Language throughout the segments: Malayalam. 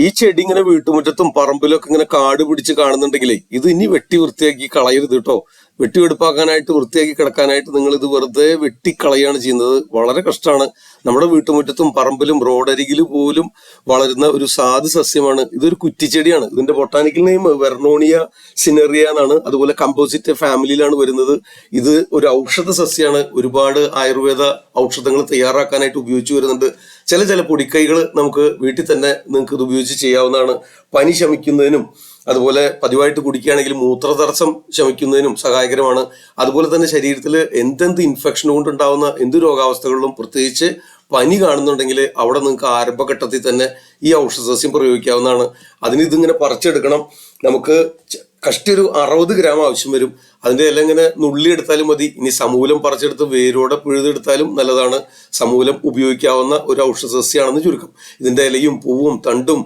ഈ ചെടി ഇങ്ങനെ വീട്ടുമുറ്റത്തും പറമ്പിലൊക്കെ ഇങ്ങനെ കാട് പിടിച്ച് കാണുന്നുണ്ടെങ്കിലേ ഇത് ഇനി വെട്ടി വൃത്തിയാക്കി കളയരുത് കേട്ടോ. വെട്ടിവെടുപ്പാക്കാനായിട്ട് വൃത്തിയാക്കി കിടക്കാനായിട്ട് നിങ്ങൾ ഇത് വെറുതെ വെട്ടിക്കളയാണ് ചെയ്യുന്നത്. വളരെ കഷ്ടമാണ്. നമ്മുടെ വീട്ടുമുറ്റത്തും പറമ്പിലും റോഡരികിൽ പോലും വളരുന്ന ഒരു സാധു സസ്യമാണ്. ഇതൊരു കുറ്റിച്ചെടിയാണ്. ഇതിന്റെ ബൊട്ടാനിക്കൽ നെയിം വെർണോണിയ സിനറിയ എന്നാണ്. അതുപോലെ കമ്പോസിറ്റ് ഫാമിലിയിലാണ് വരുന്നത്. ഇത് ഒരു ഔഷധ സസ്യമാണ്. ഒരുപാട് ആയുർവേദ ഔഷധങ്ങൾ തയ്യാറാക്കാനായിട്ട് ഉപയോഗിച്ചു വരുന്നുണ്ട്. ചില പൊടിക്കൈകൾ നമുക്ക് വീട്ടിൽ തന്നെ നിങ്ങൾക്ക് ഇത് ഉപയോഗിച്ച് ചെയ്യാവുന്നതാണ്. പനി ശമിക്കുന്നതിനും അതുപോലെ പതിവായിട്ട് കുടിക്കുകയാണെങ്കിൽ മൂത്രതടസ്സം ശമിക്കുന്നതിനും സഹായകരമാണ്. അതുപോലെ തന്നെ ശരീരത്തിൽ എന്തെന്ത് ഇൻഫെക്ഷൻ കൊണ്ടുണ്ടാവുന്ന എന്ത് രോഗാവസ്ഥകളിലും പ്രത്യേകിച്ച് പനി കാണുന്നുണ്ടെങ്കിൽ അവിടെ നിങ്ങൾക്ക് ആരംഭഘട്ടത്തിൽ തന്നെ ഈ ഔഷധസസ്യം പ്രയോഗിക്കാവുന്നതാണ്. അതിന് ഇതിങ്ങനെ പറിച്ചെടുക്കണം. നമുക്ക് കഷ്ടി ഒരു 60 ഗ്രാം ആവശ്യം വരും. അതിന്റെ ഇല ഇങ്ങനെ നുള്ളിയെടുത്താലും മതി. ഇനി സമൂലം പറിച്ചെടുത്ത് വേരോടെ പിഴുതെടുത്താലും നല്ലതാണ്. സമൂലം ഉപയോഗിക്കാവുന്ന ഒരു ഔഷധസസ്യമാണെന്ന് ചുരുക്കം. ഇതിന്റെ ഇലയും പൂവും തണ്ടും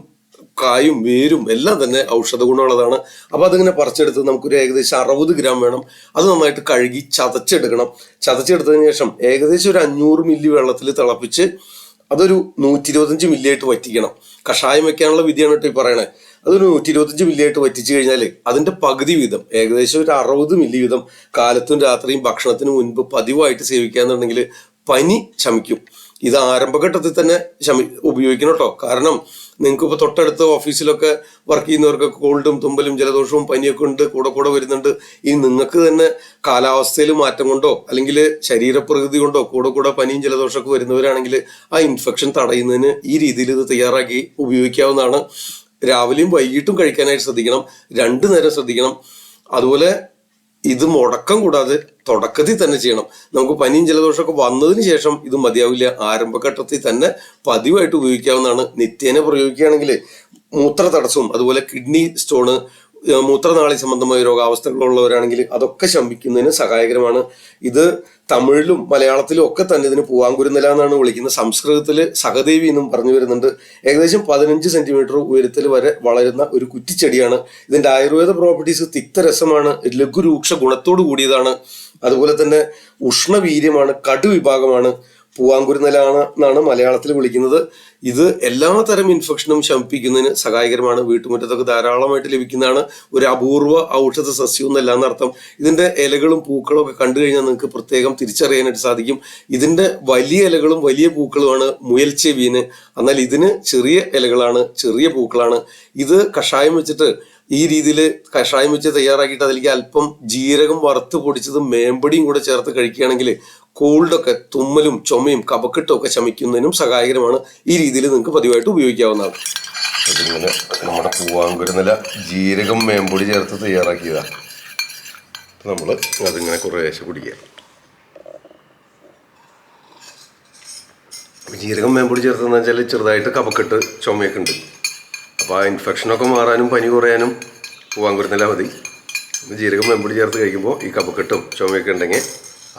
കായും വേരും എല്ലാം തന്നെ ഔഷധ ഗുണമുള്ളതാണ്. അപ്പൊ അതിങ്ങനെ പറിച്ചെടുത്ത് നമുക്കൊരു ഏകദേശം 60 ഗ്രാം വേണം. അത് നന്നായിട്ട് കഴുകി ചതച്ചെടുക്കണം. ചതച്ചെടുത്തതിന് ശേഷം ഏകദേശം ഒരു 500 മില്ലി വെള്ളത്തിൽ തിളപ്പിച്ച് അതൊരു 125 മില്ലി ആയിട്ട് വറ്റിക്കണം. കഷായം വെക്കാനുള്ള വിധിയാണ് കേട്ടോ ഈ പറയണേ. അതൊരു 125 മില്ലി ആയിട്ട് വറ്റിച്ചു കഴിഞ്ഞാൽ അതിന്റെ പകുതി വീതം ഏകദേശം ഒരു 60 മില്ലി വീതം കാലത്തും രാത്രിയും ഭക്ഷണത്തിന് മുൻപ് പതിവായിട്ട് സേവിക്കാന്നുണ്ടെങ്കിൽ പനി ശമിക്കും. ഇത് ആരംഭഘട്ടത്തിൽ തന്നെ ഉപയോഗിക്കണം കേട്ടോ. കാരണം നിങ്ങൾക്ക് ഇപ്പോൾ തൊട്ടടുത്ത് ഓഫീസിലൊക്കെ വർക്ക് ചെയ്യുന്നവർക്കൊക്കെ കോൾഡും തുമ്പലും ജലദോഷവും പനിയൊക്കെ ഉണ്ട്, കൂടെ വരുന്നുണ്ട്. ഇനി നിങ്ങൾക്ക് തന്നെ കാലാവസ്ഥയിൽ മാറ്റം കൊണ്ടോ അല്ലെങ്കിൽ ശരീരപ്രകൃതി കൊണ്ടോ കൂടെ പനിയും ജലദോഷമൊക്കെ വരുന്നവരാണെങ്കിൽ ആ ഇൻഫെക്ഷൻ തടയുന്നതിന് ഈ രീതിയിൽ ഇത് തയ്യാറാക്കി ഉപയോഗിക്കാവുന്നതാണ്. രാവിലെയും വൈകിട്ടും കഴിക്കാനായിട്ട് ശ്രദ്ധിക്കണം. 2 നേരം ശ്രദ്ധിക്കണം. അതുപോലെ ഇത് മുടക്കം കൂടാതെ തുടക്കത്തിൽ തന്നെ ചെയ്യണം. നമുക്ക് പനിയും ജലദോഷമൊക്കെ വന്നതിന് ശേഷം ഇത് മതിയാവില്ല. ആരംഭഘട്ടത്തിൽ തന്നെ പതിവായിട്ട് ഉപയോഗിക്കാവുന്നതാണ്. നിത്യേന പ്രയോഗിക്കുകയാണെങ്കിൽ മൂത്ര തടസ്സവും അതുപോലെ കിഡ്നി സ്റ്റോണ്, മൂത്രനാളി സംബന്ധമായ രോഗാവസ്ഥകളുള്ളവരാണെങ്കിൽ അതൊക്കെ ശമിക്കുന്നതിന് സഹായകരമാണ്. ഇത് തമിഴിലും മലയാളത്തിലും ഒക്കെ തന്നെ ഇതിന് പൂവാങ്കുരുന്നില എന്നാണ് വിളിക്കുന്നത്. സംസ്കൃതത്തിൽ സഹദേവി എന്നും പറഞ്ഞു വരുന്നുണ്ട്. ഏകദേശം 15 സെന്റിമീറ്റർ ഉയരത്തിൽ വരെ വളരുന്ന ഒരു കുറ്റിച്ചെടിയാണ്. ഇതിന്റെ ആയുർവേദ പ്രോപ്പർട്ടീസ് തിക്തരസമാണ്, ലഘുരൂക്ഷ ഗുണത്തോട് കൂടിയതാണ്. അതുപോലെ തന്നെ ഉഷ്ണവീര്യമാണ്, കടുവിഭാഗമാണ്. പൂവാങ്കുരുന്നില എന്നാണ് മലയാളത്തിൽ വിളിക്കുന്നത്. ഇത് എല്ലാ തരം ഇൻഫെക്ഷനും ശമിപ്പിക്കുന്നതിന് സഹായകരമാണ്. വീട്ടുമുറ്റത്തൊക്കെ ധാരാളമായിട്ട് ലഭിക്കുന്നതാണ്. ഒരു അപൂർവ ഔഷധ സസ്യം എന്നല്ല എന്നർത്ഥം. ഇതിന്റെ ഇലകളും പൂക്കളും ഒക്കെ കണ്ടു കഴിഞ്ഞാൽ നിങ്ങൾക്ക് പ്രത്യേകം തിരിച്ചറിയാനായിട്ട് സാധിക്കും. ഇതിന്റെ വലിയ ഇലകളും വലിയ പൂക്കളുമാണ് മുയൽച്ചെവിന്. എന്നാൽ ഇതിന് ചെറിയ ഇലകളാണ്, ചെറിയ പൂക്കളാണ്. ഇത് കഷായം വെച്ചിട്ട് ഈ രീതിയിൽ കഷായം വെച്ച് തയ്യാറാക്കിയിട്ട് അതിലേക്ക് അല്പം ജീരകം വറുത്ത് പൊടിച്ചതും മേമ്പടിയും കൂടെ ചേർത്ത് കഴിക്കുകയാണെങ്കിൽ കോൾഡൊക്കെ, തുമ്മലും ചുമയും കഫക്കെട്ടും ഒക്കെ ശമിക്കുന്നതിനും സഹായകരമാണ്. ഈ രീതിയിൽ നിങ്ങൾക്ക് പതിവായിട്ട് ഉപയോഗിക്കാവുന്നതാണ്. അതിങ്ങനെ നമ്മുടെ പൂവാങ്കുരുന്നില ജീരകം മേമ്പൊടി ചേർത്ത് തയ്യാറാക്കിയതാണ്. നമ്മൾ അതിങ്ങനെ കുറേശ്ശെ കുടിക്കുക. ജീരകം മേമ്പൊടി ചേർത്തെന്ന് വെച്ചാൽ ചെറുതായിട്ട് കഫക്കെട്ട് ചുമയൊക്കെ ഉണ്ട്. അപ്പോൾ ആ ഇൻഫെക്ഷനൊക്കെ മാറാനും പനി കുറയാനും പൂവാങ്കുരുന്നില മതി. ജീരകം മേമ്പൊടി ചേർത്ത് കഴിക്കുമ്പോൾ ഈ കഫക്കെട്ടും ചുമയൊക്കെ ഉണ്ടെങ്കിൽ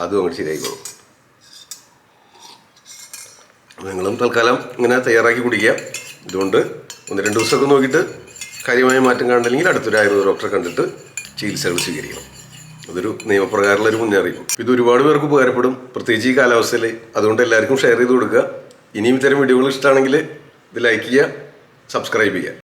അതും അങ്ങോട്ട് ശരിയായിക്കോളും. നിങ്ങളും തൽക്കാലം ഇങ്ങനെ തയ്യാറാക്കി കുടിക്കുക. ഇതുകൊണ്ട് 1-2 ദിവസമൊക്കെ നോക്കിയിട്ട് കാര്യമായ മാറ്റം കാണണമെങ്കിൽ അടുത്തൊരു ആയുർവേദ ഡോക്ടറെ കണ്ടിട്ട് ചികിത്സകൾ സ്വീകരിക്കണം. അതൊരു നിയമപ്രകാരമുള്ളൊരു മുന്നറിയിപ്പ്. ഇത് ഒരുപാട് പേർക്ക് ഉപകാരപ്പെടും, പ്രത്യേകിച്ച് ഈ കാലാവസ്ഥയിൽ. അതുകൊണ്ട് എല്ലാവർക്കും ഷെയർ ചെയ്ത് കൊടുക്കുക. ഇനിയും ഇത്തരം വീഡിയോകൾ ഇഷ്ടമാണെങ്കിൽ ഇത് ലൈക്ക് ചെയ്യുക, സബ്സ്ക്രൈബ് ചെയ്യുക.